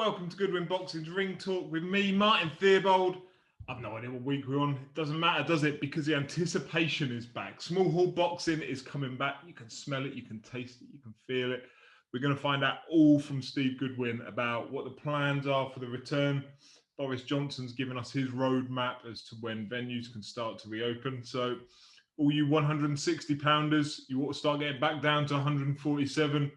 welcome to Goodwin Boxing's Ring Talk with me, Martin Theobald. I've no idea what week we're on. It doesn't matter, does it? Because the anticipation is back. Small hall boxing is coming back. You can smell it, you can taste it, you can feel it. We're going to find out all from Steve Goodwin about what the plans are for the return. Boris Johnson's given us his roadmap as to when venues can start to reopen. So all you 160-pounders, you ought to start getting back down to 147.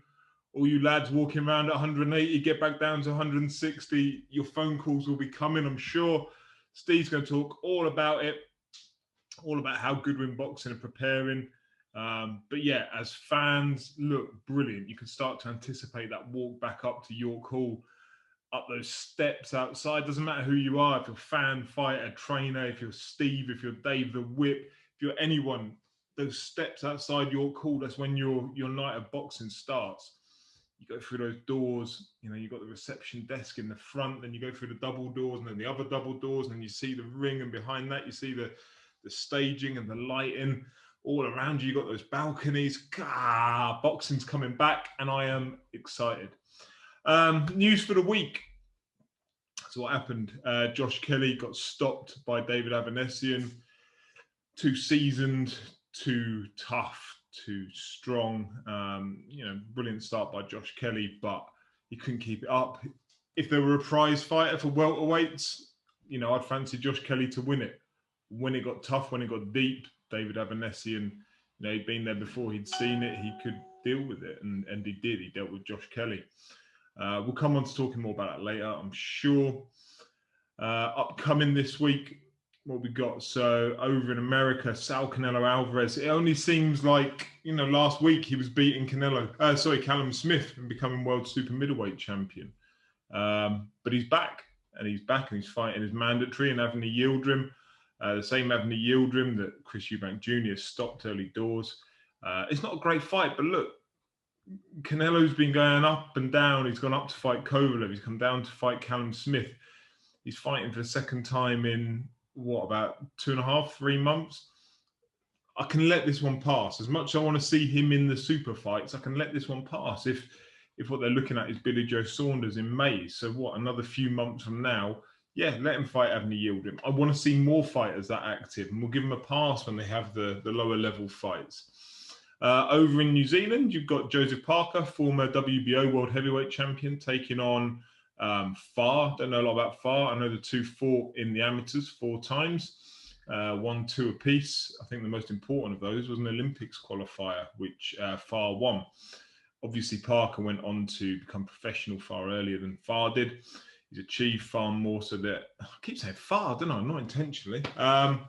All you lads walking around at 180, get back down to 160. Your phone calls will be coming, I'm sure. Steve's going to talk all about it, all about how Goodwin Boxing are preparing. But yeah, as fans, look, brilliant. You can start to anticipate that walk back up to York Hall, up those steps outside. Doesn't matter who you are, if you're fan, fighter, trainer, if you're Steve, if you're Dave the Whip, if you're anyone, those steps outside York Hall, that's when your night of boxing starts. You go through those doors, you know, you've got the reception desk in the front, then you go through the double doors and then the other double doors, and then you see the ring, and behind that you see the staging and the lighting. All around you, you've got those balconies. Boxing's coming back, and I am excited. News for the week. So what happened? Josh Kelly got stopped by David Avanesian. Too seasoned, too tough, too strong. Brilliant start by Josh Kelly, but he couldn't keep it up. If there were a prize fighter for welterweights, I'd fancy Josh Kelly to win it. When it got tough, when it got deep, David Avanesian, he'd been there before, he'd seen it, he could deal with it, and he did. He dealt with Josh Kelly. We'll come on to talking more about that later, I'm sure. Upcoming this week, what we got? So over in America, Sal Canelo Alvarez. It only seems like, last week he was beating Callum Smith and becoming world super middleweight champion. But he's back, and he's fighting his mandatory in Anthony Yildirim. The same Anthony Yildirim that Chris Eubank Jr. stopped early doors. It's not a great fight, but look, Canelo's been going up and down. He's gone up to fight Kovalev. He's come down to fight Callum Smith. He's fighting for the second time in, about 2.5, 3 months? I can let this one pass. As much as I want to see him in the super fights, I can let this one pass. If what they're looking at is Billy Joe Saunders in May, so another few months from now, yeah, let him fight Anthony Yildirim. I want to see more fighters that active, and we'll give them a pass when they have the lower level fights. Over in New Zealand, you've got Joseph Parker, former WBO World Heavyweight Champion, taking on Farr. Don't know a lot about Farr. I know the two fought in the amateurs 4 times, 1-2 apiece. I think the most important of those was an Olympics qualifier, which Farr won. Obviously, Parker went on to become professional far earlier than Farr did. He's achieved far more, so that I keep saying Farr, don't I? Not intentionally. But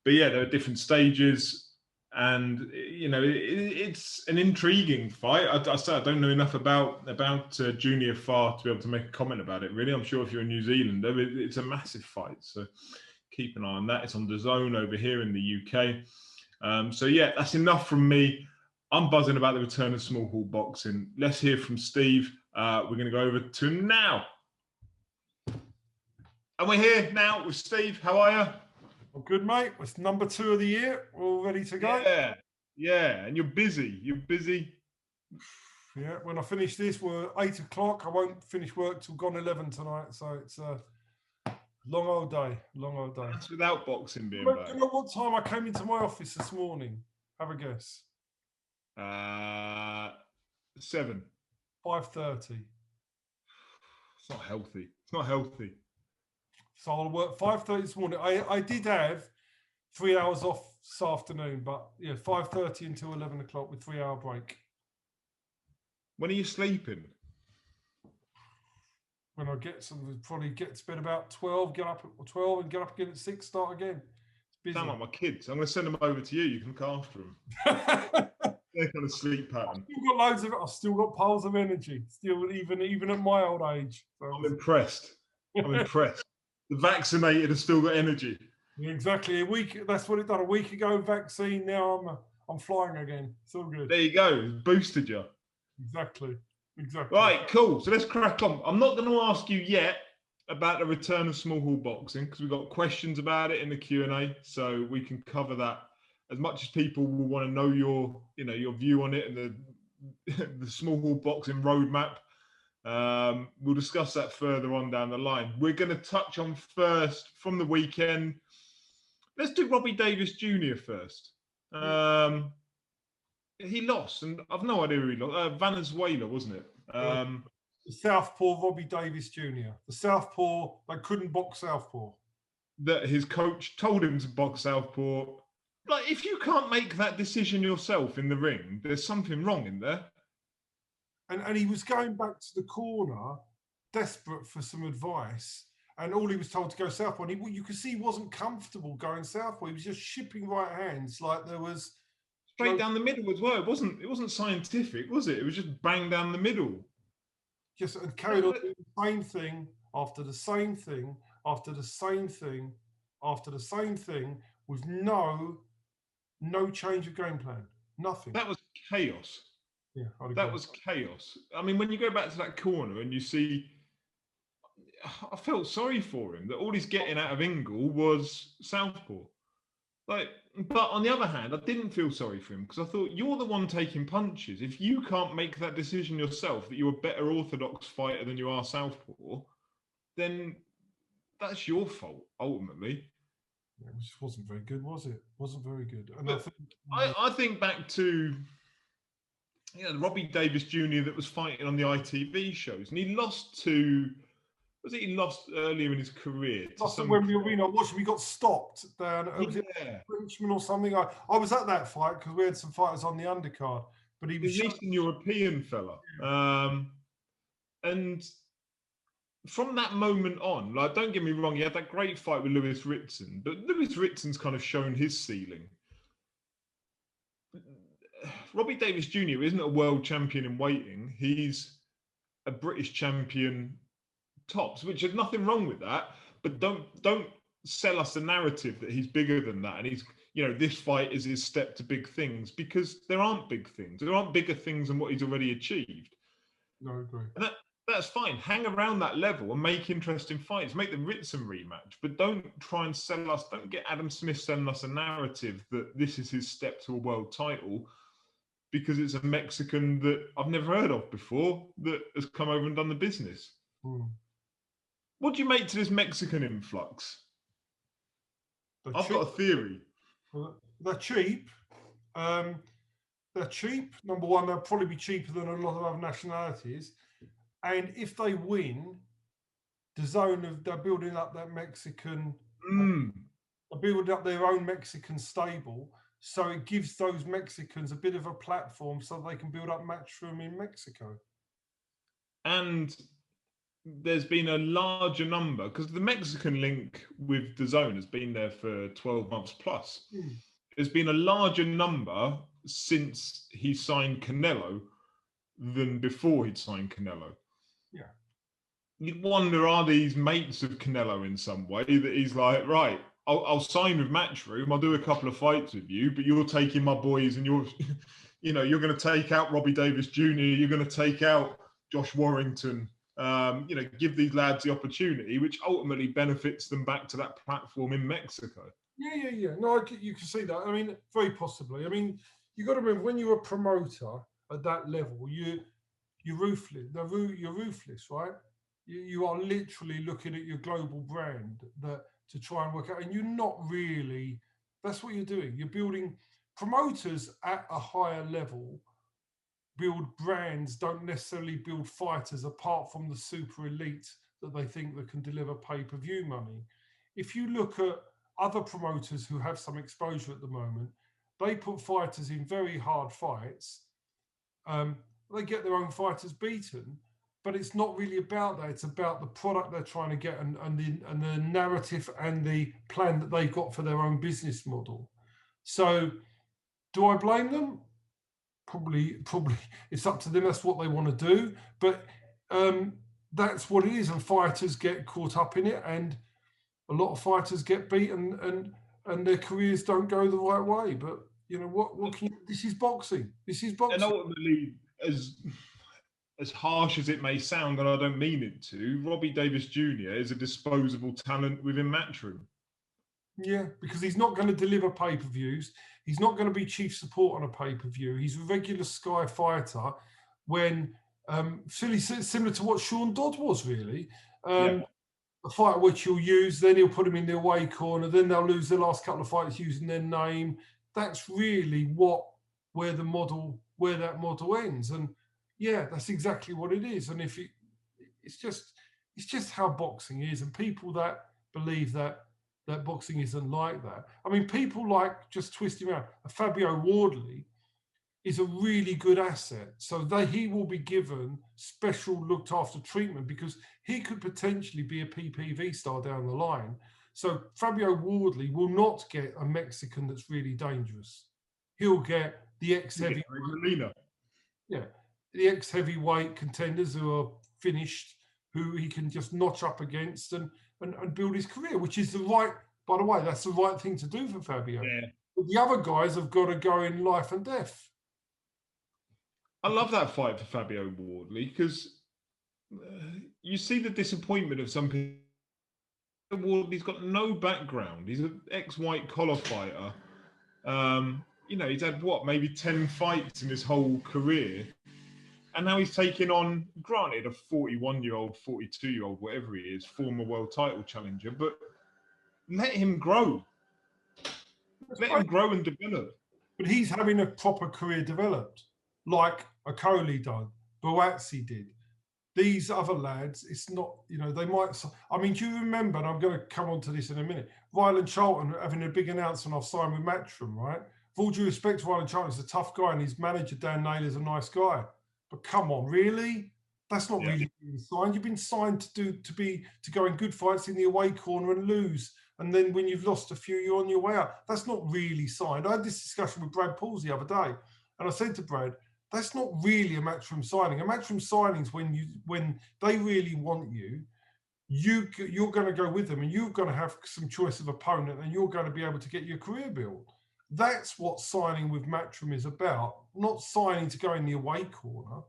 yeah, there are different stages. And it's an intriguing fight. I don't know enough about Junior Farr to be able to make a comment about it. Really, I'm sure if you're a New Zealander, it's a massive fight. So keep an eye on that. It's on DAZN over here in the UK. So yeah, that's enough from me. I'm buzzing about the return of small hall boxing. Let's hear from Steve. We're going to go over to him now, and we're here now with Steve. How are you? Well, good, mate. It's number 2 of the year. We're all ready to go. Yeah. And you're busy. Yeah. When I finish this, we're 8 o'clock. I won't finish work till gone 11 tonight. So it's a long old day. That's without boxing being back. back. You know what time I came into my office this morning? Have a guess. 7. 5:30. It's not healthy. So I'll work 5:30 this morning. I did have 3 hours off this afternoon, but yeah, 5:30 until 11 o'clock with 3-hour break. When are you sleeping? When I probably get to bed about 12, get up at 12 and get up again at 6, start again. It's busy. Sound like my kids. I'm going to send them over to you. You can look after them. They're kind of sleep pattern. I've still got piles of energy, still even at my old age. So I'm impressed. The vaccinated have still got energy. Exactly. That's what it done. A week ago, vaccine. Now I'm flying again. It's all good. There you go. Boosted you. Exactly. Right, cool. So let's crack on. I'm not going to ask you yet about the return of small hall boxing because we've got questions about it in the Q&A, so we can cover that. As much as people will want to know your view on it and the small hall boxing roadmap, We'll discuss that further on down the line. We're going to touch on first from the weekend. Let's do Robbie Davis Jr. first. He lost, and I've no idea who he lost. Venezuela, wasn't it? The Southpaw Robbie Davis Jr. The Southpaw that couldn't box Southpaw. That his coach told him to box Southpaw. Like, if you can't make that decision yourself in the ring, there's something wrong in there. And he was going back to the corner, desperate for some advice. And all he was told to go southpaw. And you could see he wasn't comfortable going southpaw. He was just shipping right hands like there was straight down the middle as well. It wasn't scientific, was it? It was just bang down the middle. Just carried on doing the same thing after the same thing after the same thing after the same thing with no change of game plan. Nothing. That was chaos. Yeah, that was chaos. I mean, when you go back to that corner and you see, I felt sorry for him that all he's getting out of Ingle was southpaw. Like, but on the other hand, I didn't feel sorry for him because I thought, you're the one taking punches. If you can't make that decision yourself that you're a better orthodox fighter than you are southpaw, then that's your fault ultimately. It just wasn't very good, was it? Wasn't very good. And I think back to the Robbie Davis Jr. that was fighting on the ITV shows, and he lost to. Was it he lost earlier in his career? Lost at Wembley Arena. Watching, we got stopped down. Was it Frenchman or something? I was at that fight because we had some fighters on the undercard, but he was an Eastern European fella. And from that moment on, like, don't get me wrong, he had that great fight with Lewis Ritson, but Lewis Ritson's kind of shown his ceiling. Robbie Davis Jr. isn't a world champion in waiting. He's a British champion tops, which is nothing wrong with that. But don't sell us the narrative that he's bigger than that. And he's, this fight is his step to big things, because there aren't big things. There aren't bigger things than what he's already achieved. No, I agree. And that's fine. Hang around that level and make interesting fights. Make the Ritson rematch, but don't try and sell us. Don't get Adam Smith selling us a narrative that this is his step to a world title, because it's a Mexican that I've never heard of before that has come over and done the business. What do you make to this Mexican influx? I've got a theory. They're cheap. They're cheap. Number one, they'll probably be cheaper than a lot of other nationalities. And if they win, they're building up that Mexican, they're building up their own Mexican stable. So it gives those Mexicans a bit of a platform so they can build up Matchroom in Mexico. And there's been a larger number, because the Mexican link with DAZN has been there for 12 months plus. There's been a larger number since he signed Canelo than before he'd signed Canelo. Yeah. You'd wonder, are these mates of Canelo in some way, that he's like, right, I'll sign with Matchroom, I'll do a couple of fights with you, but you're taking my boys and you're going to take out Robbie Davis Jr., you're going to take out Josh Warrington, give these lads the opportunity, which ultimately benefits them back to that platform in Mexico. Yeah. No, you can see that. I mean, very possibly. I mean, you got to remember, when you're a promoter at that level, you're ruthless. You're ruthless, right? You are literally looking at your global brand to try and work out, and you're not really. That's what you're doing. You're building promoters at a higher level. Build brands, don't necessarily build fighters apart from the super elite that they think that can deliver pay-per-view money. If you look at other promoters who have some exposure at the moment, they put fighters in very hard fights. They get their own fighters beaten, but it's not really about that. It's about the product they're trying to get and the narrative and the plan that they've got for their own business model. So do I blame them? Probably it's up to them. That's what they want to do. But that's what it is. And fighters get caught up in it. And a lot of fighters get beaten and their careers don't go the right way. But, what can you, this is boxing. This is boxing. And ultimately, as harsh as it may sound, and I don't mean it to, Robbie Davis Jr. is a disposable talent within Matchroom. Yeah, because he's not going to deliver pay-per-views. He's not going to be chief support on a pay-per-view. He's a regular Sky fighter when Really similar to what Sean Dodd was, really. Yeah. A fighter which he'll use, then he'll put him in the away corner, then they'll lose the last couple of fights using their name. That's really where that model ends. And yeah, that's exactly what it is. And it's just how boxing is. And people that believe that boxing isn't like that. I mean, people like, just twisting around, Fabio Wardley is a really good asset. So he will be given special looked after treatment because he could potentially be a PPV star down the line. So Fabio Wardley will not get a Mexican that's really dangerous. He'll get the ex-heavyweight. Yeah, the ex-heavyweight contenders who are finished, who he can just notch up against and build his career, which is by the way, that's the right thing to do for Fabio. Yeah. But the other guys have got to go in life and death. I love that fight for Fabio Wardley because you see the disappointment of some people. Wardley's got no background. He's an ex-white collar fighter. He's had maybe 10 fights in his whole career. And now he's taking on, granted, a 41-year-old, 42-year-old, whatever he is, former world title challenger. But let him grow. Let him grow and develop. But he's having a proper career developed, like Okoli did, Boazzi did. These other lads, it's not, they might. I mean, do you remember, and I'm going to come on to this in a minute, Ryland Charlton having a big announcement, I've signed with Matchroom, right? With all due respect to Ryland Charlton, he's a tough guy, and his manager, Dan Naylor's a nice guy. But come on, really? That's not really being signed. You've been signed to go in good fights in the away corner and lose. And then when you've lost a few, you're on your way out. That's not really signed. I had this discussion with Brad Pauls the other day, and I said to Brad, that's not really a Matchroom signing. A Matchroom signing is when they really want you, you're going to go with them and you're going to have some choice of opponent and you're going to be able to get your career built. That's what signing with Matchroom is about, not signing to go in the away corner.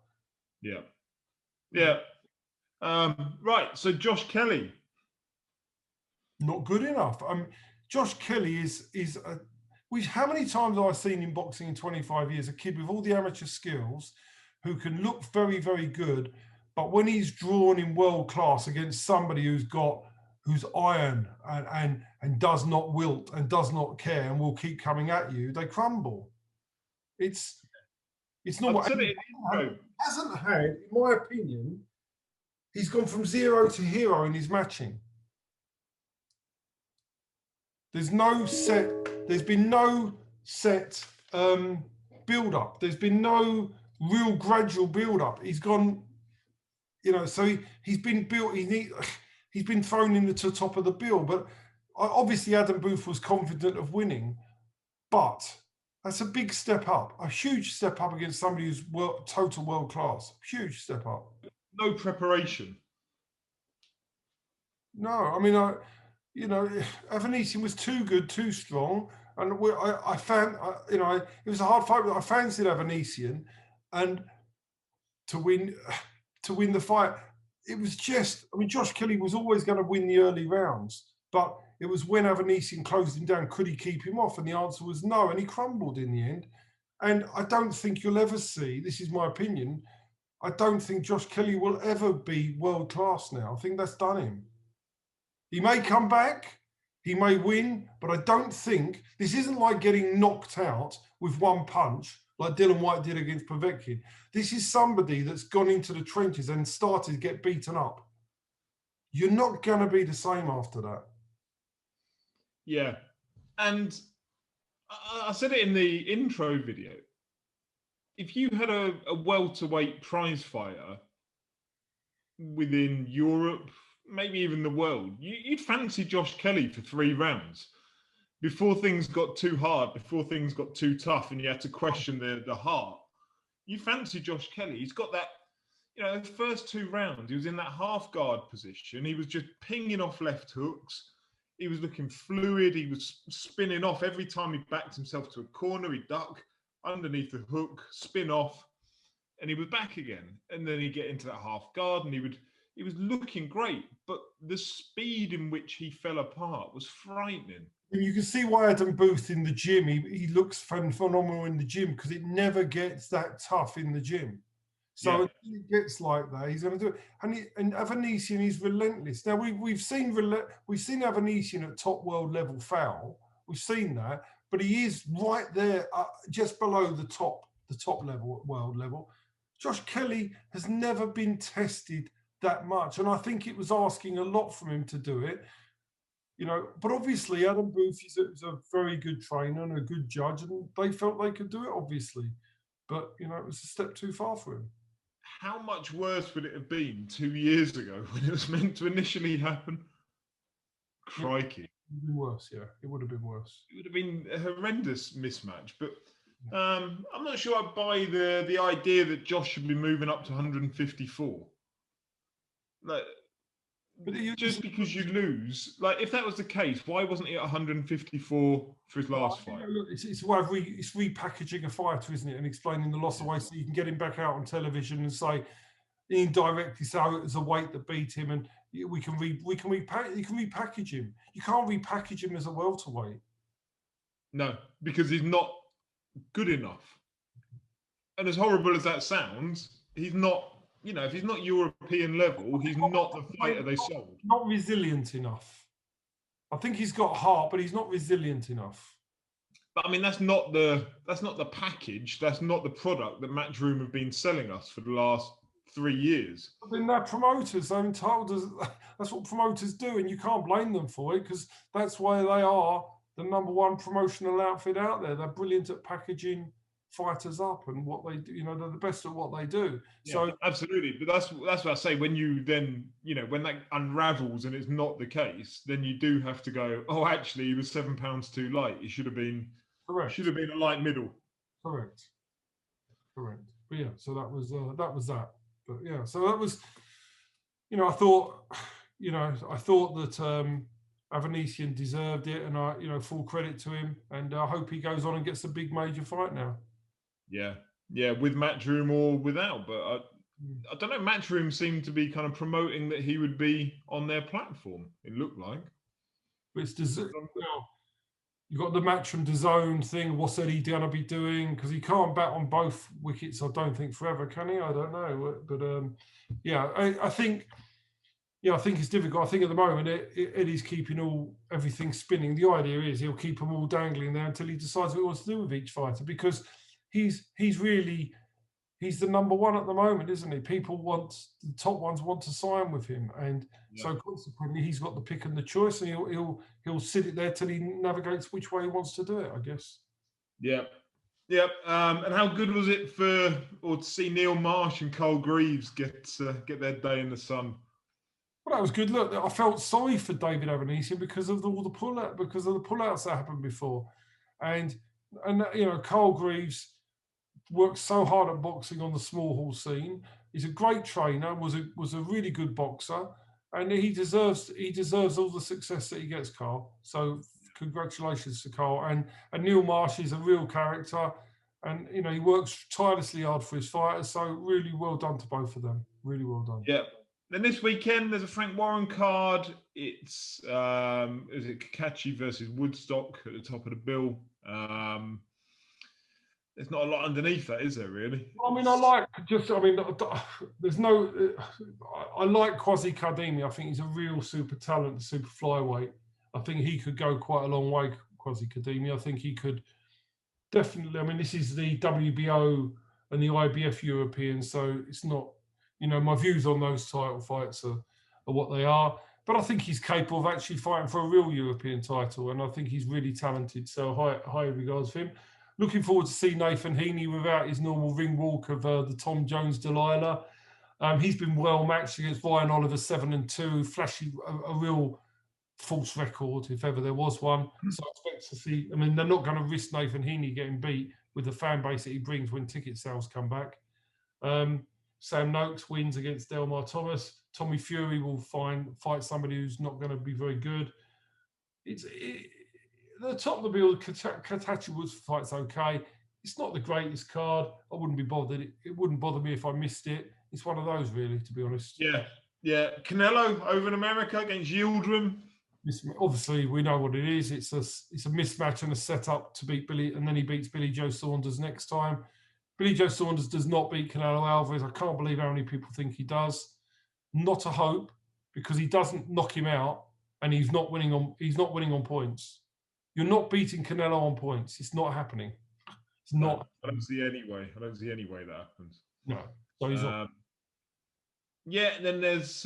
Yeah. Yeah. Right. So Josh Kelly. Not good enough. Josh Kelly is how many times have I seen in boxing in 25 years, a kid with all the amateur skills who can look very, very good, but when he's drawn in world class against somebody who's iron and does not wilt and does not care and will keep coming at you, they crumble. It's not what he hasn't had, in my opinion, he's gone from zero to hero in his matching. There's been no set build-up. There's been no real gradual build-up. He's gone, so he's been built, he's been thrown into the top of the bill. But obviously Adam Booth was confident of winning, but that's a big step up, a huge step up against somebody who's total world-class. Huge step up. No preparation. No, I mean, Avanesian was too good, too strong, and I found, it was a hard fight, but I fancied Avanesian, and to win the fight, it was just, Josh Kelly was always going to win the early rounds, but it was when Avanesian closed him down, could he keep him off? And the answer was no, and he crumbled in the end. And I don't think you'll ever see, this is my opinion, I don't think Josh Kelly will ever be world class now. I think that's done him. He may come back, he may win, but I don't think, this isn't like getting knocked out with one punch like Dylan White did against Povetkin. This is somebody that's gone into the trenches and started to get beaten up. You're not going to be the same after that. Yeah. And I said it in the intro video. If you had a welterweight prize fighter within Europe, maybe even the world, you'd fancy Josh Kelly for 3 rounds before things got too hard, before things got too tough and you had to question the heart. You fancy Josh Kelly. He's got that, the first 2 rounds, he was in that half guard position. He was just pinging off left hooks. He was looking fluid. He was spinning off every time he backed himself to a corner. He'd duck underneath the hook, spin off, and he was back again. And then he'd get into that half guard and he was looking great, but the speed in which he fell apart was frightening. And you can see why Adam Booth in the gym, he looks phenomenal in the gym because it never gets that tough in the gym. So until it gets like that, he's going to do it. And Avanesian is relentless. Now we've seen Avanesian at top world level foul. We've seen that, but he is right there, just below the top level, world level. Josh Kelly has never been tested that much, and I think it was asking a lot from him to do it. But obviously Adam Booth is a very good trainer and a good judge, and they felt they could do it, obviously. But it was a step too far for him. How much worse would it have been 2 years ago when it was meant to initially happen? Crikey. It would have been worse, yeah. It would have been worse. It would have been a horrendous mismatch. But I'm not sure I buy the idea that Josh should be moving up to 154. Like, just because you lose, like if that was the case, why wasn't he at 154 for his last fight? Look, it's a way of it's repackaging a fighter, isn't it, and explaining the loss away so you can get him back out on television and say indirectly, so it was a weight that beat him, and you can repackage him. You can't repackage him as a welterweight. No, because he's not good enough. And as horrible as that sounds, he's not. If he's not European level, he's not the fighter they sold. Not resilient enough. I think he's got heart, but he's not resilient enough. But I mean, that's not the package. That's not the product that Matchroom have been selling us for the last 3 years. But then they're promoters. They're entitled to. That's what promoters do, and you can't blame them for it because that's why they are the #1 promotional outfit out there. They're brilliant at packaging fighters up and what they do. They're the best at what they do. Yeah, so absolutely. But that's what I say. When you then, when that unravels and it's not the case, then you do have to go, oh, actually, he was 7 pounds too light. He should have been correct. Should have been a light middle. Correct. But yeah, so that was that. But yeah, so that was. I thought that Avanesian deserved it, and full credit to him, and I hope he goes on and gets a big major fight now. Yeah, with Matchroom or without, but I don't know. Matchroom seemed to be kind of promoting that he would be on their platform. It looked like. It's you've got the Matchroom DAZN thing. What's Eddie gonna be doing? Because he can't bat on both wickets. I don't think forever, can he? I don't know, but I think. Yeah, I think it's difficult. I think at the moment Eddie's keeping everything spinning. The idea is he'll keep them all dangling there until he decides what he wants to do with each fighter, because he's the #1 at the moment, isn't he? The top ones want to sign with him, and so consequently he's got the pick and the choice, and he'll sit it there till he navigates which way he wants to do it, I guess. Yeah. And how good was it to see Neil Marsh and Carl Greaves get their day in the sun? Well, that was good. Look, I felt sorry for David Avanesian because of all the pullouts that happened before, and Carl Greaves worked so hard at boxing on the small hall scene. He's a great trainer. Was a really good boxer, and he deserves all the success that he gets, Carl. So congratulations to Carl. And Neil Marsh is a real character, and he works tirelessly hard for his fighters. So really well done to both of them. Really well done. Yeah. Then this weekend, there's a Frank Warren card. It's is it Kakachi versus Woodstock at the top of the bill. There's not a lot underneath that, is there, really? I mean, there's no. I like Quasi Kadimi. I think he's a real super talent, super flyweight. I think he could go quite a long way, Quasi Kadimi. I think he could definitely. I mean, this is the WBO and the IBF European, so it's not. My views on those title fights are what they are. But I think he's capable of actually fighting for a real European title, and I think he's really talented. So high regards for him. Looking forward to see Nathan Heaney without his normal ring walk of the Tom Jones Delilah. He's been well matched against Ryan Oliver 7-2, flashing a real false record if ever there was one. So I expect to see. I mean, they're not going to risk Nathan Heaney getting beat with the fan base that he brings when ticket sales come back. Sam Noakes wins against Delmar Thomas. Tommy Fury will fight somebody who's not going to be very good. The top of the bill, Katachi Woods fight's okay. It's not the greatest card. I wouldn't be bothered. It wouldn't bother me if I missed it. It's one of those, really, to be honest. Yeah. Canelo over in America against Yildirim. Obviously, we know what it is. It's a mismatch and a setup to beat Billy, and then he beats Billy Joe Saunders next time. Billy Joe Saunders does not beat Canelo Alvarez. I can't believe how many people think he does. Not a hope, because he doesn't knock him out, and he's not winning on points. You're not beating Canelo on points. It's not happening. It's not. I don't see any way. I don't see any way that happens. No. So he's not. Yeah, and then there's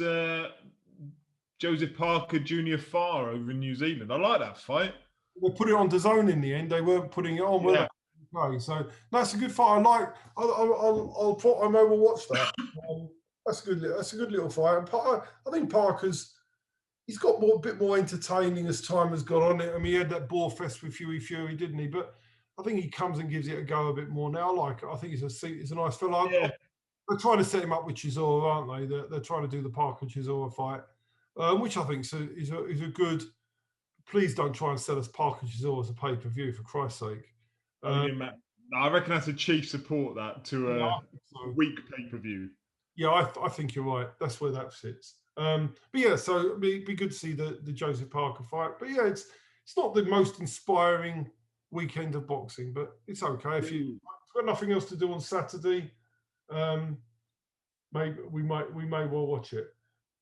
Joseph Parker Jr. Farr over in New Zealand. I like that fight. They put it on DAZN in the end. They weren't putting it on, were they? Okay, so that's a good fight. I like. I may well watch that. That's a good little fight. And I think Parker's. He's got a bit more entertaining as time has gone on. I mean, he had that bore fest with Huey Fury, didn't he? But I think he comes and gives it a go a bit more now. I like it. I think he's a nice fellow. Yeah. They're trying to set him up with Chisora, aren't they? They're trying to do the Parker Chisora fight, which I think is a good. Please don't try and sell us Parker Chisora as a pay-per-view, for Christ's sake. I reckon that's a cheap support that to a weak pay-per-view. Yeah, I think you're right. That's where that sits. But yeah, so it'd be good to see the Joseph Parker fight. But yeah, it's not the most inspiring weekend of boxing, but it's okay. If you've got nothing else to do on Saturday, maybe we may well watch it.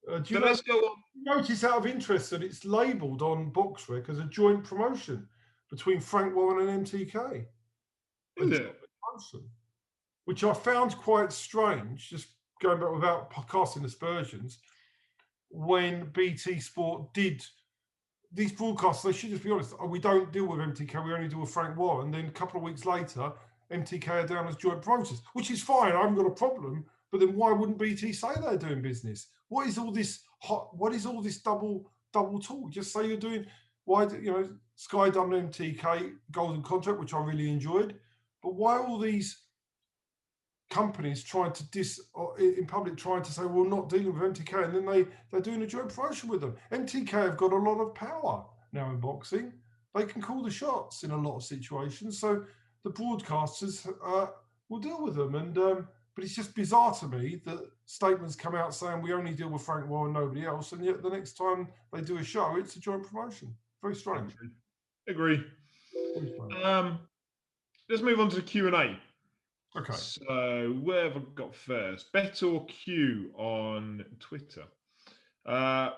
Let's go on. Notice out of interest that it's labelled on BoxRec as a joint promotion between Frank Warren and MTK. Is it? Which I found quite strange, just going back without casting aspersions, when BT Sport did these broadcasts. They should just be honest. We don't deal with MTK, we only deal with Frank Warren. Then a couple of weeks later, MTK are down as joint promoters, which is fine. I haven't got a problem. But then why wouldn't BT say they're doing business? What is all this double talk? Just say you're doing. Why, Sky done an MTK golden contract, which I really enjoyed. But why all these companies trying to in public, trying to say we're not dealing with MTK, and then they're doing a joint promotion with them? MTK have got a lot of power now in boxing. They can call the shots in a lot of situations. So the broadcasters will deal with them. And but it's just bizarre to me that statements come out saying we only deal with Frank Warren, nobody else, and yet the next time they do a show, it's a joint promotion. Very strange. Agree. Let's move on to the Q&A. Okay. So where have I got first? Bet or Q on Twitter.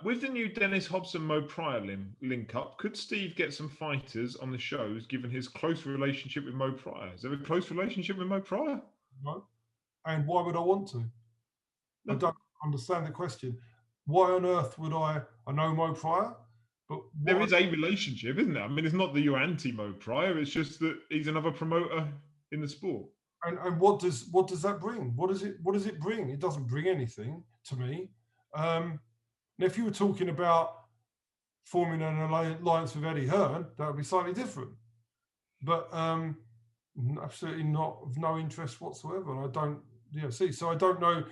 With the new Dennis Hobson-Mo Pryor link up, could Steve get some fighters on the shows given his close relationship with Mo Pryor? Is there a close relationship with Mo Pryor? No. And why would I want to? I don't understand the question. Why on earth would I know Mo Pryor? But there is a relationship, isn't there? I mean, it's not that you're anti Mo Pryor. It's just that he's another promoter in the sport. And what does that bring? What does it bring? It doesn't bring anything to me. Now, if you were talking about forming an alliance with Eddie Hearn, that would be slightly different. But absolutely not, of no interest whatsoever. And I don't see. So I don't know.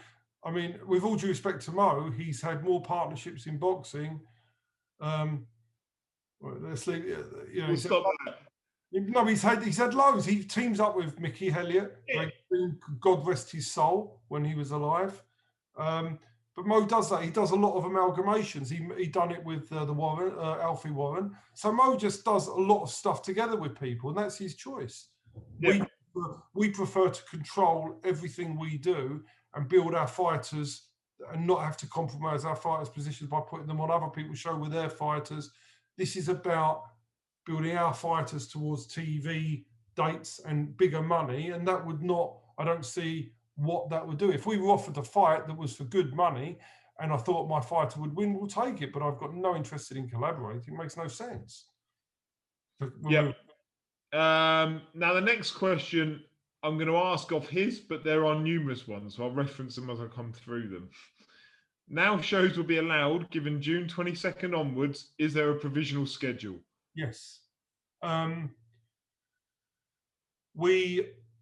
I mean, with all due respect to Mo, he's had more partnerships in boxing. Let's leave. Stop that. No, he's had loads. He teams up with Mickey Elliott. Yeah. God rest his soul when he was alive. But Mo does that. He does a lot of amalgamations. He done it with the Warren, Alfie Warren. So Mo just does a lot of stuff together with people, and that's his choice. Yeah. We prefer to control everything we do and build our fighters and not have to compromise our fighters' positions by putting them on other people's show with their fighters. This is about building our fighters towards TV dates and bigger money, and that would not. I don't see what that would do. If we were offered a fight that was for good money and I thought my fighter would win, we'll take it. But I've got no interest in collaborating. It makes no sense. Yeah. Now, the next question I'm going to ask of his, but there are numerous ones, so I'll reference them as I come through them. Now shows will be allowed given June 22nd onwards. Is there a provisional schedule? Yes.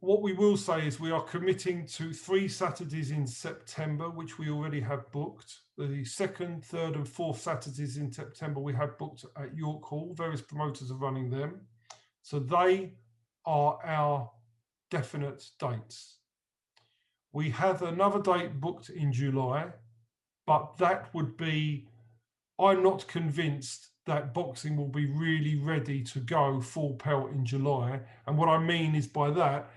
What we will say is we are committing to 3 Saturdays in September, which we already have booked. The 2nd, 3rd and 4th Saturdays in September we have booked at York Hall. Various promoters are running them. So they are our definite dates. We have another date booked in July, but that would be, I'm not convinced that boxing will be really ready to go full pelt in July. And what I mean is by that,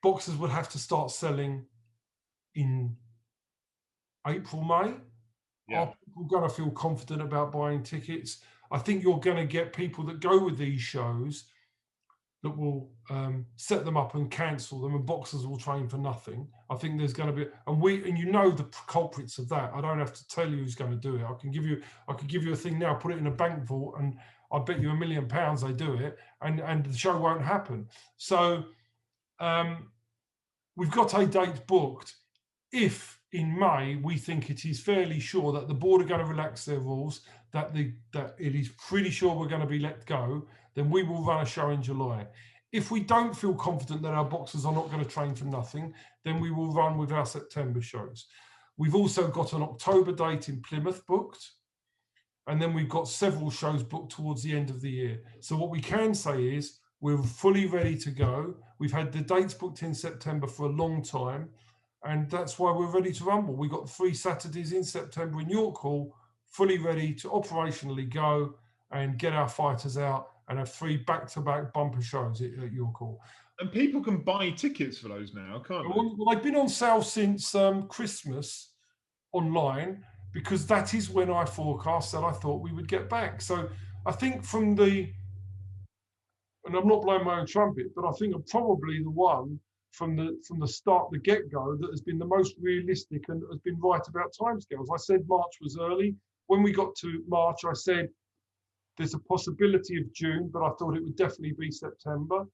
boxers would have to start selling in April, May. Yeah. Are people going to feel confident about buying tickets? I think you're going to get people that go with these shows that will set them up and cancel them, and boxers will train for nothing. I think there's going to be, and you know the culprits of that. I don't have to tell you who's going to do it. I can give you a thing now, put it in a bank vault, and I bet you £1 million they do it, and the show won't happen. So we've got a date booked. If in May we think it is fairly sure that the board are going to relax their rules, that it is pretty sure we're going to be let go, then we will run a show in July. If we don't feel confident that our boxers are not going to train for nothing, then we will run with our September shows. We've also got an October date in Plymouth booked, and then we've got several shows booked towards the end of the year. So what we can say is we're fully ready to go. We've had the dates booked in September for a long time, and that's why we're ready to rumble. We've got 3 Saturdays in September in York Hall, fully ready to operationally go and get our fighters out and have 3 back-to-back bumper shows at York Hall. And people can buy tickets for those now, can't they? Well, they've been on sale since Christmas online, because that is when I forecast that I thought we would get back. So I think and I'm not blowing my own trumpet, but I think I'm probably the one from the start, the get-go, that has been the most realistic and has been right about timescales. I said March was early. When we got to March, I said there's a possibility of June, but I thought it would definitely be September.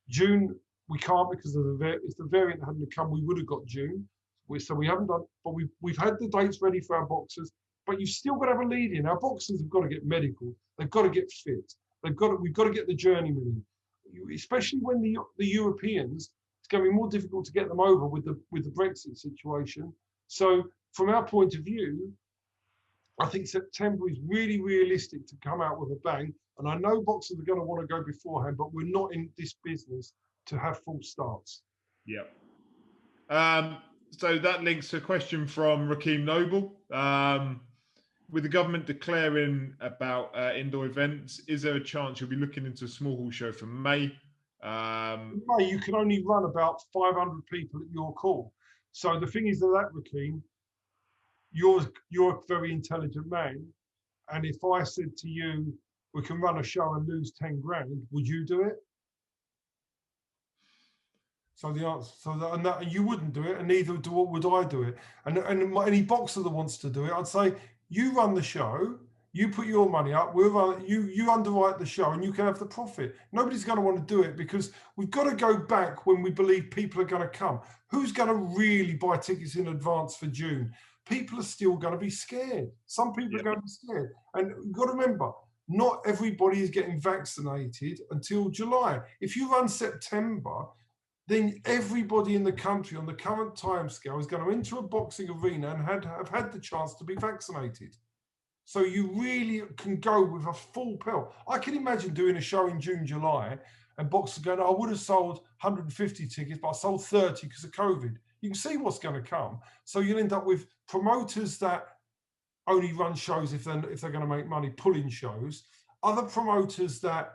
June, we can't, because of if the variant hadn't come, we would have got June. So we haven't done, but we've had the dates ready for our boxers, but you've still got to have a lead in. Our boxers have got to get medical. They've got to get fit. We've got to get the journeyman in, especially when the Europeans, it's going to be more difficult to get them over with the Brexit situation. So from our point of view, I think September is really realistic to come out with a bang. And I know boxers are going to want to go beforehand, but we're not in this business to have full starts. Yeah. So that links to a question from Raheem Noble. With the government declaring about indoor events, is there a chance you'll be looking into a small hall show for May? In May, you can only run about 500 people at your call. So the thing is that Raheem, you're a very intelligent man, and if I said to you, we can run a show and lose 10 grand, would you do it? So the answer, and you wouldn't do it, and neither would I do it. And any boxer that wants to do it, I'd say, you run the show, you put your money up, you underwrite the show, and you can have the profit. Nobody's going to want to do it, because we've got to go back when we believe people are going to come. Who's going to really buy tickets in advance for June? People are still going to be scared. Some people are going to be scared. And you've got to remember, not everybody is getting vaccinated until July. If you run September, then everybody in the country on the current timescale is going to enter a boxing arena and have had the chance to be vaccinated. So you really can go with a full pelt. I can imagine doing a show in June, July, and boxers going, I would have sold 150 tickets, but I sold 30 because of COVID. You can see what's going to come. So you'll end up with promoters that only run shows if they're going to make money, pulling shows. Other promoters that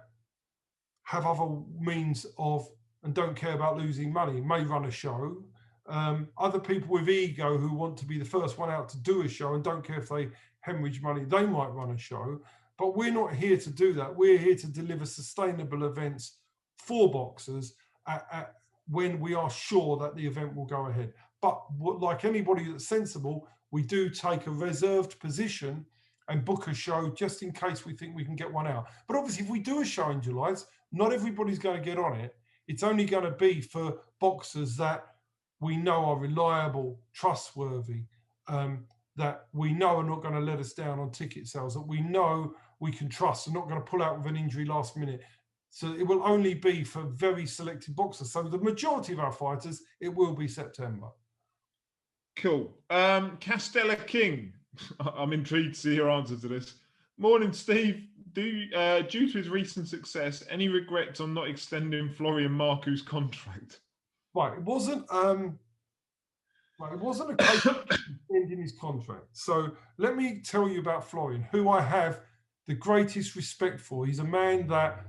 have other means of and don't care about losing money may run a show. Other people with ego who want to be the first one out to do a show and don't care if they hemorrhage money, they might run a show. But we're not here to do that. We're here to deliver sustainable events for boxers when we are sure that the event will go ahead. But like anybody that's sensible, we do take a reserved position and book a show just in case we think we can get one out. But obviously, if we do a show in July, not everybody's going to get on it. It's only going to be for boxers that we know are reliable, trustworthy, that we know are not going to let us down on ticket sales, that we know we can trust and not going to pull out with an injury last minute. So it will only be for very selected boxers. So the majority of our fighters, it will be September. Cool. Castella King, I'm intrigued to see your answer to this. Morning, Steve. Due to his recent success, any regrets on not extending Florian Marku's contract? Right, it wasn't a case of ending his contract. So let me tell you about Florian, who I have the greatest respect for. He's a man that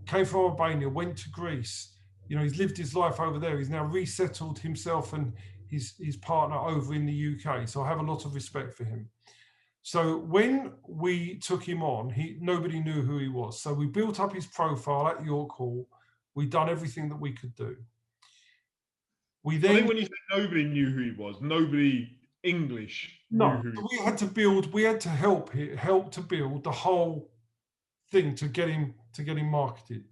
came from Albania, went to Greece, You know, he's lived his life over there. He's now resettled himself and his partner over in the UK. So I have a lot of respect for him. So when we took him on, nobody knew who he was. So we built up his profile at York Hall. We'd done everything that we could do. I think when you said nobody knew who he was, nobody English knew who he was. We had to help to build the whole thing to get him marketed.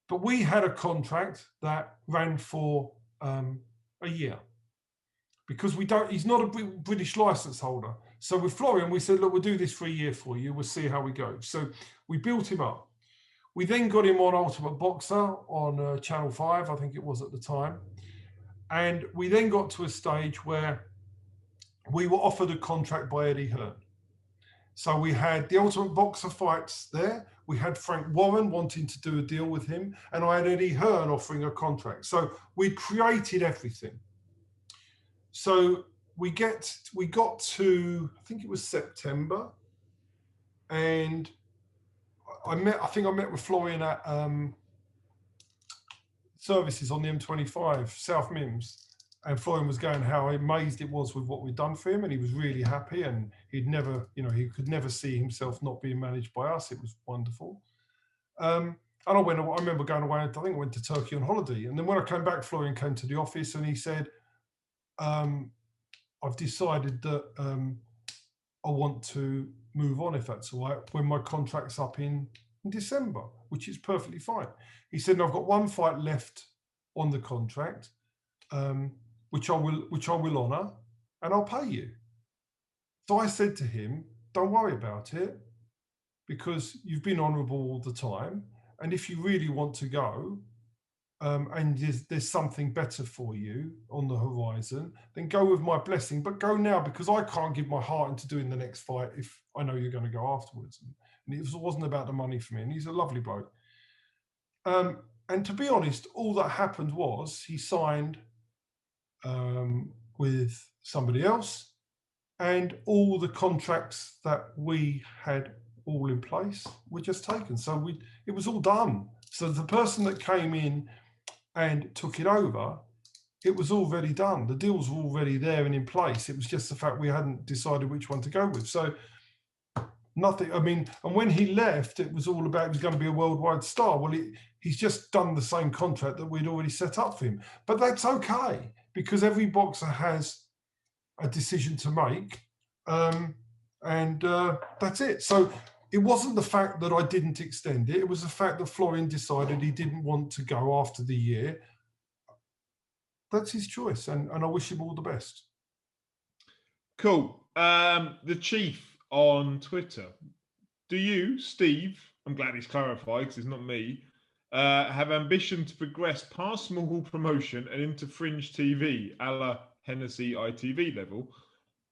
But we had a contract that ran for a year because he's not a British license holder. So with Florian, we said, look, we'll do this for a year for you. We'll see how we go. So we built him up. We then got him on Ultimate Boxer on Channel 5, I think it was at the time. And we then got to a stage where we were offered a contract by Eddie Hearn. So we had the Ultimate Boxer fights there. We had Frank Warren wanting to do a deal with him. And I had Eddie Hearn offering a contract. So we created everything. So we got to, I think it was September. And I think I met with Florian at services on the M25, South Mims. And Florian was going how amazed it was with what we'd done for him. And he was really happy. And he'd never, you know, he could never see himself not being managed by us. It was wonderful. And I remember going away, I think I went to Turkey on holiday. And then when I came back, Florian came to the office and he said, I've decided that I want to move on, if that's all right, when my contract's up in December, which is perfectly fine. He said, I've got one fight left on the contract, which I will honour, and I'll pay you. So I said to him, don't worry about it, because you've been honourable all the time. And if you really want to go, and there's something better for you on the horizon, then go with my blessing. But go now, because I can't give my heart into doing the next fight if I know you're going to go afterwards. And it wasn't about the money for me. And he's a lovely bloke. And to be honest, all that happened was he signed with somebody else, and all the contracts that we had all in place were just taken. So it was all done. So the person that came in and took it over, it was already done. The deals were already there and in place. It was just the fact we hadn't decided which one to go with. So nothing, I mean, and when he left, it was all about he was going to be a worldwide star. Well, he's just done the same contract that we'd already set up for him. But that's okay, because every boxer has a decision to make. And that's it. So it wasn't the fact that I didn't extend it. It was the fact that Florian decided he didn't want to go after the year. That's his choice, and I wish him all the best. Cool. The Chief on Twitter. Do you, Steve, I'm glad he's clarified because it's not me, have ambition to progress past small hall promotion and into fringe TV, a la Hennessy ITV level?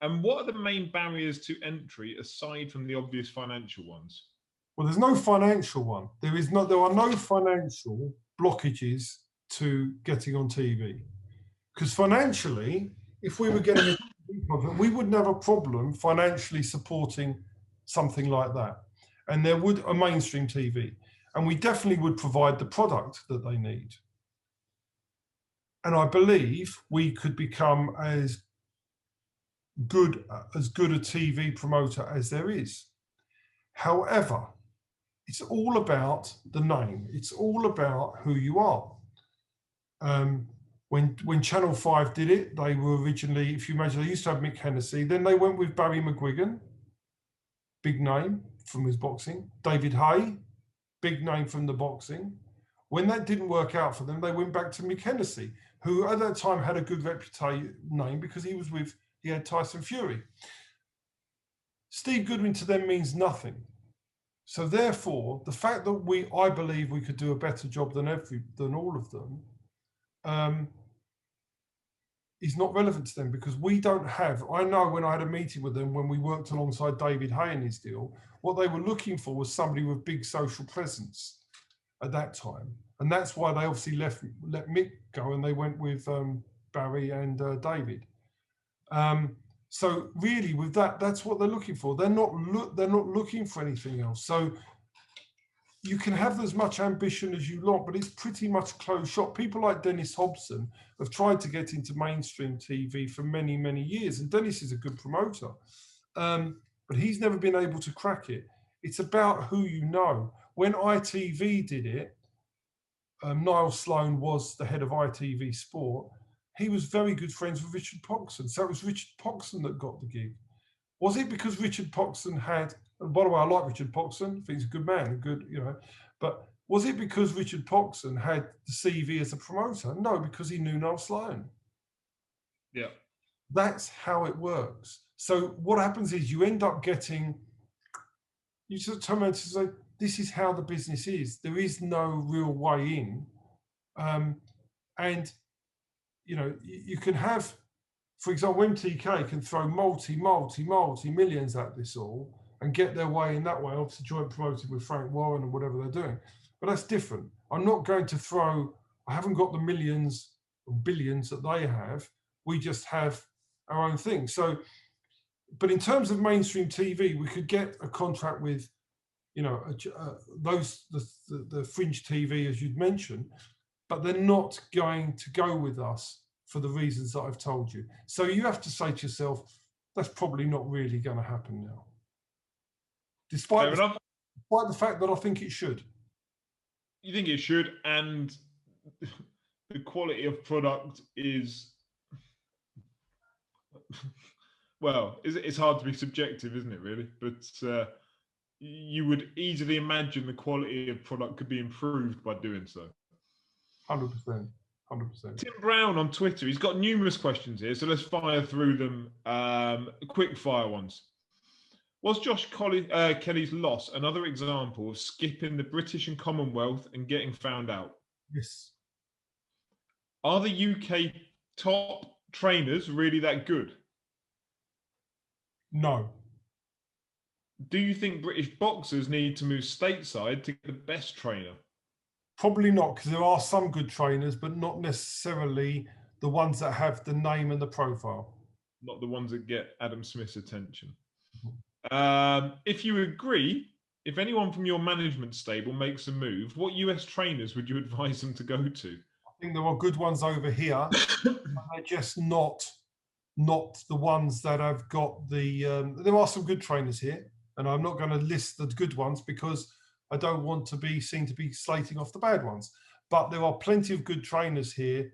And what are the main barriers to entry aside from the obvious financial ones? Well, there's no financial one. There are no financial blockages to getting on TV. Because financially, if we were getting a profit, we wouldn't have a problem financially supporting something like that. And there would a mainstream TV. And we definitely would provide the product that they need. And I believe we could become as good a TV promoter as there is. However, it's all about the name. It's all about who you are. When Channel 5 did it, they were originally, if you imagine, they used to have Mick Hennessy. Then they went with Barry McGuigan, big name from his boxing. David Hay, big name from the boxing. When that didn't work out for them, they went back to Mick Hennessy, who at that time had a good reputation name because he had Tyson Fury. Steve Goodwin to them means nothing. So therefore, the fact that I believe we could do a better job than all of them is not relevant to them, because we don't have, I know when I had a meeting with them when we worked alongside David Hay in his deal, what they were looking for was somebody with big social presence at that time. And that's why they obviously let Mick go and they went with Barry and David. So really with that, that's what they're looking for. They're not looking for anything else. So you can have as much ambition as you want, but it's pretty much closed shop. People like Dennis Hobson have tried to get into mainstream TV for many, many years, and Dennis is a good promoter, but he's never been able to crack it. It's about who you know. When ITV did it, Niall Sloan was the head of ITV Sport. He was very good friends with Richard Poxon, so it was Richard Poxon that got the gig. Was it because Richard Poxon had, and by the way, I like Richard Poxon, I think he's a good man, but was it because Richard Poxon had the CV as a promoter? No, because he knew Noel Sloan. Yeah. That's how it works. So what happens is you end up getting, you sort of turn around to say, this is how the business is. There is no real way in. And, you can have, for example, MTK can throw multi-millions at this all and get their way in that way, obviously joint promoted with Frank Warren and whatever they're doing. But that's different. I'm not going to throw, I haven't got the millions or billions that they have. We just have our own thing. So, but in terms of mainstream TV, we could get a contract with, the fringe TV, as you'd mentioned, but they're not going to go with us for the reasons that I've told you. So you have to say to yourself, that's probably not really going to happen now. Despite the fact that I think it should. You think it should, and the quality of product is, well, it's hard to be subjective, isn't it, really? But you would easily imagine the quality of product could be improved by doing so. 100%. Tim Brown on Twitter, he's got numerous questions here, so let's fire through them. Quick fire ones. Was Josh Kelly's loss another example of skipping the British and Commonwealth and getting found out? Yes. Are the UK top trainers really that good? No. Do you think British boxers need to move stateside to get the best trainer? Probably not, because there are some good trainers, but not necessarily the ones that have the name and the profile. Not the ones that get Adam Smith's attention. If you agree, if anyone from your management stable makes a move, what US trainers would you advise them to go to? I think there are good ones over here, but they're just not the ones that have got the. There are some good trainers here, and I'm not going to list the good ones because I don't want to be seen to be slating off the bad ones. But there are plenty of good trainers here,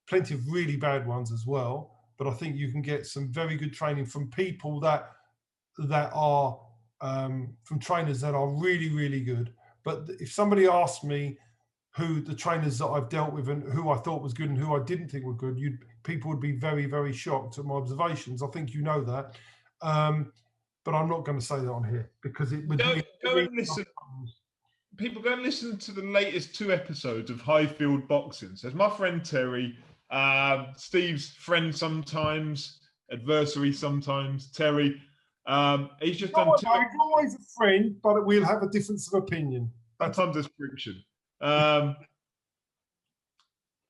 plenty of really bad ones as well. But I think you can get some very good training from people that are from trainers that are really, really good. But if somebody asked me who the trainers that I've dealt with and who I thought was good and who I didn't think were good, people would be very, very shocked at my observations. I think you know that. But I'm not going to say that on here because it would go and listen. People go and listen to the latest 2 episodes of Highfield Boxing. So my friend Terry, Steve's friend sometimes, adversary sometimes, Terry. He's just done he's always a friend, but we'll have a difference of opinion. Sometimes there's friction.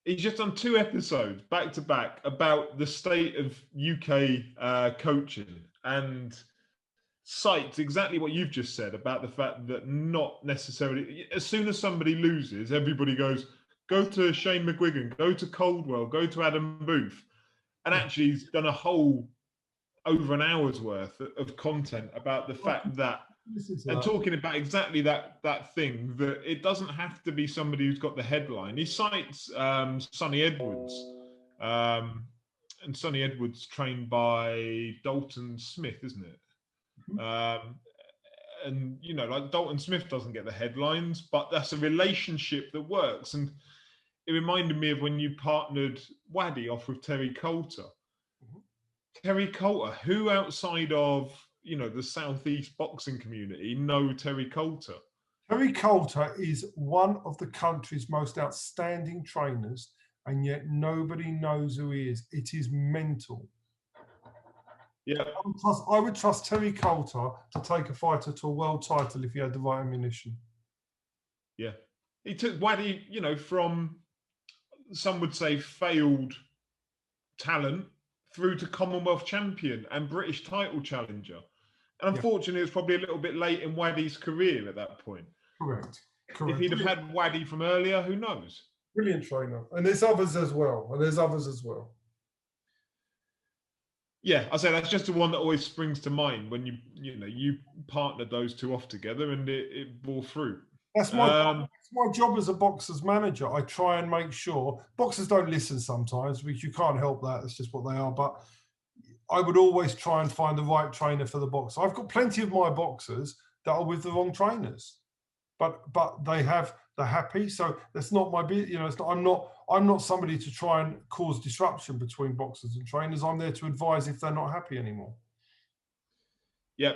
He's just done 2 episodes back to back about the state of UK coaching and cites exactly what you've just said about the fact that not necessarily, as soon as somebody loses, everybody goes, go to Shane McGuigan, go to Coldwell, go to Adam Booth. And actually he's done a whole over an hour's worth of content about the fact that, and talking about exactly that thing, that it doesn't have to be somebody who's got the headline. He cites Sonny Edwards, and Sonny Edwards trained by Dalton Smith, isn't it? And like Dalton Smith doesn't get the headlines, but that's a relationship that works. And it reminded me of when you partnered Waddy off with Terry Coulter. Terry Coulter, who outside of the Southeast boxing community know Terry Coulter? Terry Coulter is one of the country's most outstanding trainers, and yet nobody knows who he is. It is mental. Yeah, I would trust Terry Coulter to take a fighter to a world title if he had the right ammunition. Yeah, he took Waddy, from some would say failed talent through to Commonwealth champion and British title challenger. And unfortunately, it was probably a little bit late in Waddy's career at that point. Correct. If he'd have had Waddy from earlier, who knows? Brilliant trainer. And there's others as well. Yeah, I say that's just the one that always springs to mind when you partnered those two off together and it bore fruit. That's my job as a boxers manager. I try and make sure boxers don't listen sometimes because you can't help that. It's just what they are. But I would always try and find the right trainer for the boxer. I've got plenty of my boxers that are with the wrong trainers, but they're happy. So that's not my bit. I'm not somebody to try and cause disruption between boxers and trainers. I'm there to advise if they're not happy anymore. Yeah.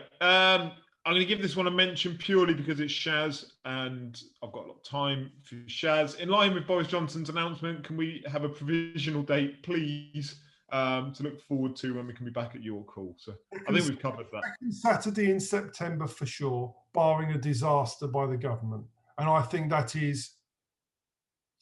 I'm going to give this one a mention purely because it's Shaz and I've got a lot of time for Shaz. In line with Boris Johnson's announcement, can we have a provisional date, please, to look forward to when we can be back at your call? So I think we've covered that. Saturday in September for sure, barring a disaster by the government. And I think that is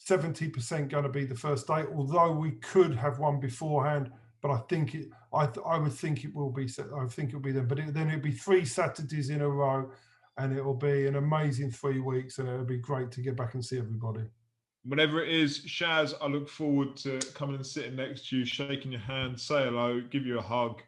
70% going to be the first date, although we could have one beforehand. But I think I would think it will be. I think it'll be then. But then it'll be 3 Saturdays in a row, and it will be an amazing 3 weeks, and it'll be great to get back and see everybody. Whatever it is, Shaz, I look forward to coming and sitting next to you, shaking your hand, say hello, give you a hug,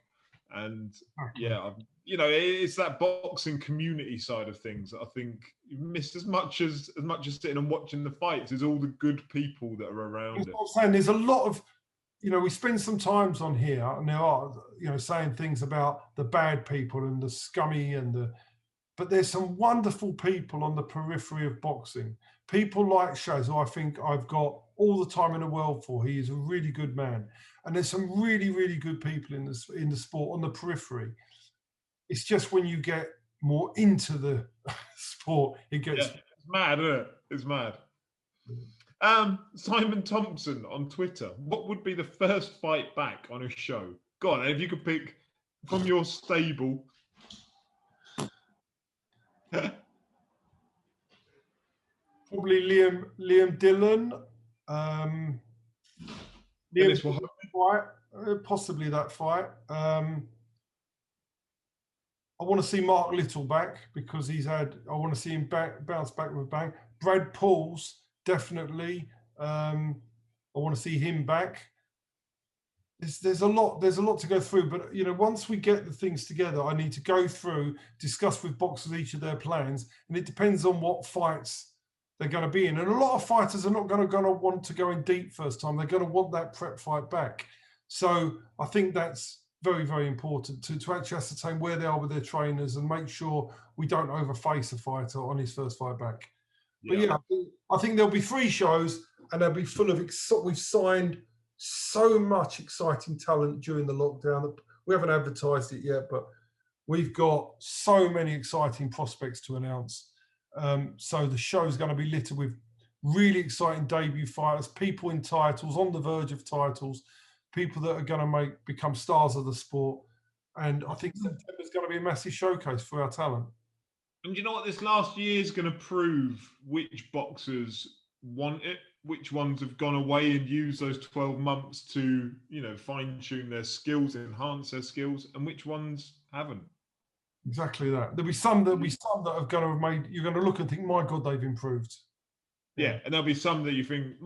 and yeah, it's that boxing community side of things that I think you've missed as much as sitting and watching the fights. Is all the good people that are around it. I'm saying there's a lot of. We spend some times on here, and there are, saying things about the bad people and the scummy but there's some wonderful people on the periphery of boxing. People like Shaz, who I think I've got all the time in the world for. He is a really good man, and there's some really, really good people in the sport on the periphery. It's just when you get more into the sport, it gets it's mad, isn't it? It's mad. Simon Thompson on Twitter. What would be the first fight back on a show? Go on, if you could pick from your stable. Probably Liam Dillon. Possibly that fight. I want to see Mark Little back because I want to see him bounce back with a bang. Brad Pauls. Definitely, I want to see him back. There's a lot to go through, but once we get the things together, I need to go through, discuss with boxers each of their plans, and it depends on what fights they're going to be in. And a lot of fighters are not going to want to go in deep first time. They're going to want that prep fight back. So I think that's very, very important to actually ascertain where they are with their trainers and make sure we don't overface a fighter on his first fight back. But yeah, I think there'll be 3 shows and they'll be full of. We've signed so much exciting talent during the lockdown. We haven't advertised it yet, but we've got so many exciting prospects to announce. So the show is going to be littered with really exciting debut fighters, people in titles, on the verge of titles, people that are going to become stars of the sport. And I think September is going to be a massive showcase for our talent. And you know what? This last year is going to prove which boxers want it, which ones have gone away and used those 12 months to, fine-tune their skills, enhance their skills, and which ones haven't. Exactly that. There'll be some that are going to have made. You're going to look and think, my God, they've improved. Yeah, and there'll be some that you think,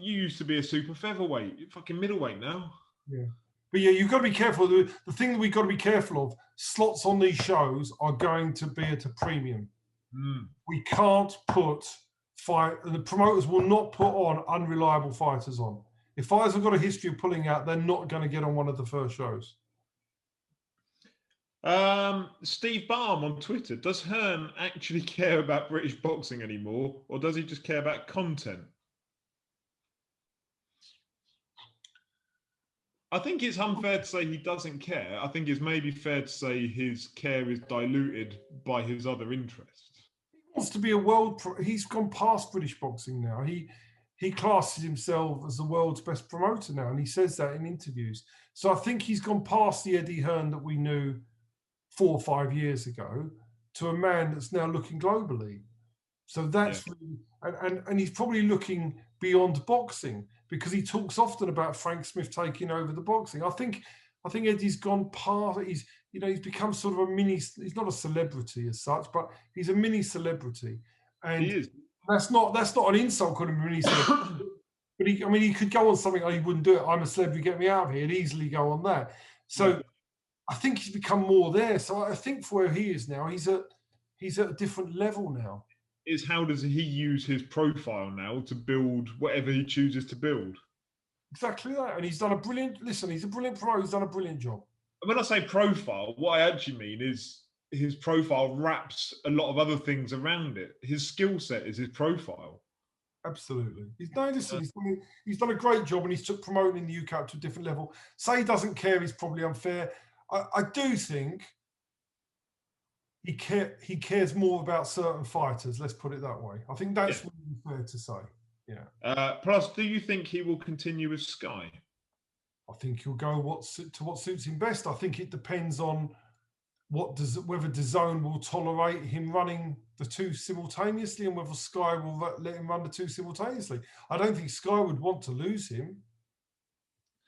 you used to be a super featherweight, you're fucking middleweight now. Yeah. But yeah, you've got to be careful. The thing that we've got to be careful of, slots on these shows are going to be at a premium. We can't the promoters will not put on unreliable fighters on. If fighters have got a history of pulling out, they're not going to get on one of the first shows. Steve Barm on Twitter. Does Hearn actually care about British boxing anymore, or does he just care about content? I think it's unfair to say he doesn't care. I think it's maybe fair to say his care is diluted by his other interests. He wants to be he's gone past British boxing now. He classes himself as the world's best promoter now, and he says that in interviews. So I think he's gone past the Eddie Hearn that we knew 4 or 5 years ago to a man that's now looking globally. So that's really, and he's probably looking beyond boxing because he talks often about Frank Smith taking over the boxing. I think Eddie's gone past. He's become sort of a mini. He's not a celebrity as such, but he's a mini celebrity. And he is. That's not an insult, couldn't be when he said. But I mean, he could go on something. Oh, he wouldn't do it. I'm a celebrity. Get me out of here. He'd easily go on that. So Yeah. I think he's become more there. So I think for where he is now, he's at a different level now. Is how does he use his profile now to build whatever he chooses to build? Exactly that. And he's done a brilliant. Listen, he's a brilliant pro. He's done a brilliant job. And when I say profile, what I actually mean is his profile wraps a lot of other things around it. His skill set is his profile. Absolutely. He's done a great job, and he's took promoting in the UK up to a different level. Say he doesn't care is probably unfair. I do think he cares more about certain fighters. Let's put it that way. I think that's really fair to say. Yeah. Plus, do you think he will continue with Sky? I think he'll go what suits him best. I think it depends on whether DAZN will tolerate him running the two simultaneously, and whether Sky will let him run the two simultaneously. I don't think Sky would want to lose him.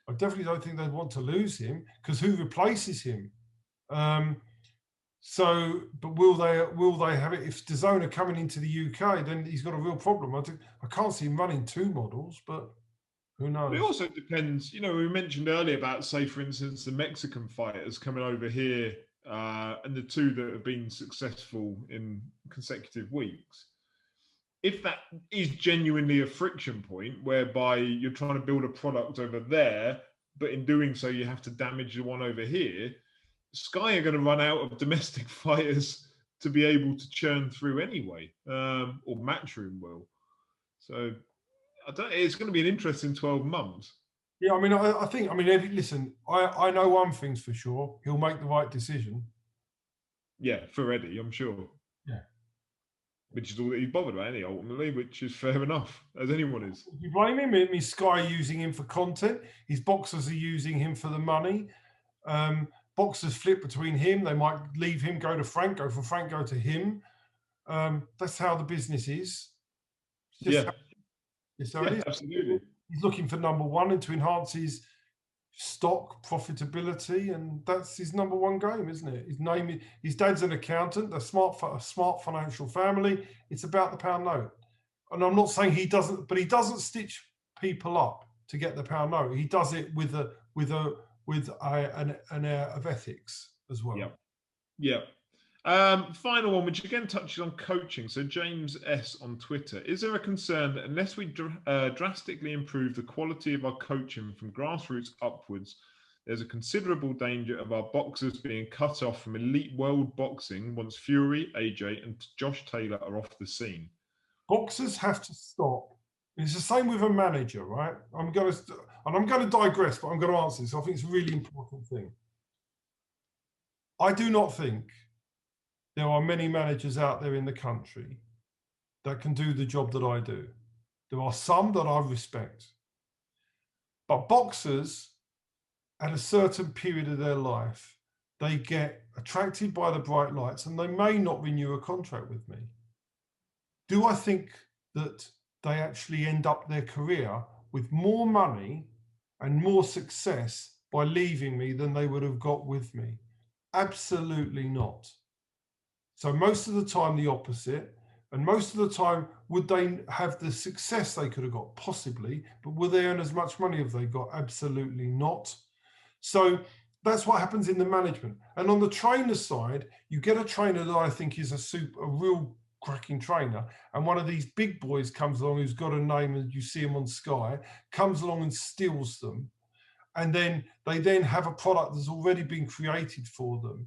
I definitely don't think they'd want to lose him, because who replaces him? But will they have it? If DAZN are coming into the UK, then he's got a real problem. I can't see him running two models, but who knows? It also depends. We mentioned earlier about, say, for instance, the Mexican fighters coming over here, and the two that have been successful in consecutive weeks. If that is genuinely a friction point whereby you're trying to build a product over there, but in doing so you have to damage the one over here, Sky are going to run out of domestic fighters to be able to churn through anyway, or Matchroom will. So it's going to be an interesting 12 months. Yeah, I mean, I think, listen, I know one thing's for sure. He'll make the right decision. Yeah, for Eddie, I'm sure. Yeah. Which is all that he's bothered about, any ultimately, which is fair enough, as anyone is. You blame him? I mean, Sky using him for content. His boxers are using him for the money. Boxers flip between him. They might leave him, go to Frank, go from Frank, go to him. That's how the business is. Yeah. It is. Absolutely. He's looking for number one and to enhance his stock profitability, and that's his number one game, isn't it? His dad's an accountant. They're a smart financial family. It's about the pound note, and I'm not saying he doesn't, but he doesn't stitch people up to get the pound note. He does it with an air of ethics as well. Yeah. Final one, which again touches on coaching. So James S on Twitter: is there a concern that unless we drastically improve the quality of our coaching from grassroots upwards, there's a considerable danger of our boxers being cut off from elite world boxing once Fury, AJ, and Josh Taylor are off the scene? Boxers have to stop. It's the same with a manager, right? I'm going to digress, but I'm going to answer this. I think it's a really important thing. I do not think there are many managers out there in the country that can do the job that I do. There are some that I respect. But boxers, at a certain period of their life, they get attracted by the bright lights and they may not renew a contract with me. Do I think that they actually end up their career with more money and more success by leaving me than they would have got with me? Absolutely not. So most of the time, the opposite. And most of the time, would they have the success they could have got? Possibly. But will they earn as much money as they got? Absolutely not. So that's what happens in the management. And on the trainer side, you get a trainer that I think is a real cracking trainer. And one of these big boys comes along who's got a name, and you see him on Sky, comes along and steals them. And then they have a product that's already been created for them.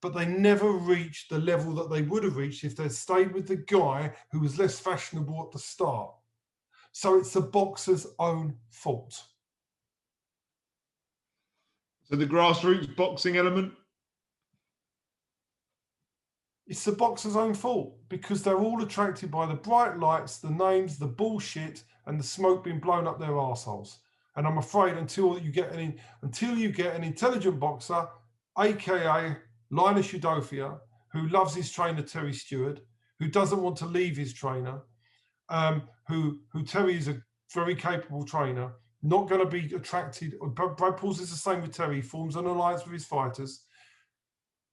But they never reach the level that they would have reached if they'd stayed with the guy who was less fashionable at the start. So it's the boxer's own fault. So the grassroots boxing element? It's the boxer's own fault, because they're all attracted by the bright lights, the names, the bullshit, and the smoke being blown up their arseholes. And I'm afraid until you get an intelligent boxer, aka Linus Udofia, who loves his trainer Terry Stewart, who doesn't want to leave his trainer, who Terry is a very capable trainer, not going to be attracted. Brad Pauls is the same with Terry. He forms an alliance with his fighters.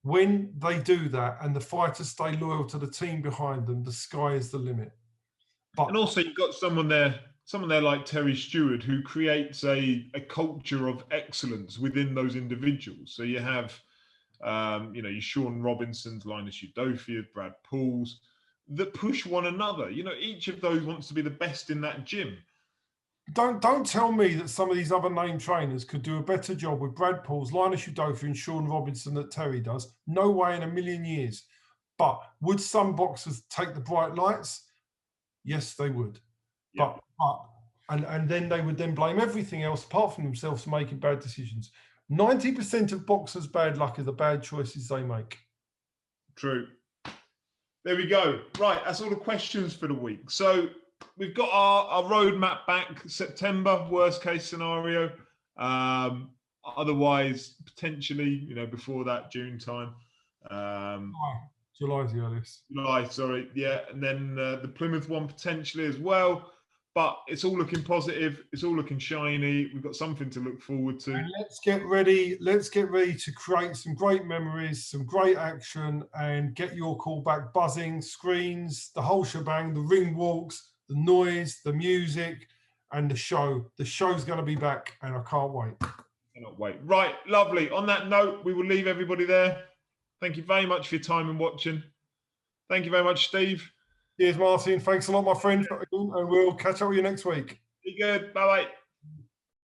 When they do that and the fighters stay loyal to the team behind them, the sky is the limit. But And also you've got someone there like Terry Stewart, who creates a culture of excellence within those individuals. So you have, your Sean Robinsons, Linus Udofield, Brad Pauls, that push one another. Each of those wants to be the best in that gym. don't tell me that some of these other name trainers could do a better job with Brad Pauls, Linus Udofield, and Sean Robinson that Terry does. No way in a million years. But would some boxers take the bright lights? Yes, they would. Yeah. And then they would then blame everything else apart from themselves for making bad decisions. 90% of boxers' bad luck is the bad choices they make. True. There we go. Right, that's all the questions for the week. So we've got our roadmap back September, worst case scenario. Otherwise, potentially, before that, June time. July's the earliest. July, sorry. Yeah, and then the Plymouth one potentially as well. But it's all looking positive. It's all looking shiny. We've got something to look forward to. And let's get ready. Let's get ready to create some great memories, some great action, and get your call back buzzing, screens, the whole shebang, the ring walks, the noise, the music, and the show. The show's going to be back, and I can't wait. Cannot wait. Right, lovely. On that note, we will leave everybody there. Thank you very much for your time and watching. Thank you very much, Steve. Cheers, Martin. Thanks a lot, my friend. And we'll catch up with you next week. Be good. Bye-bye.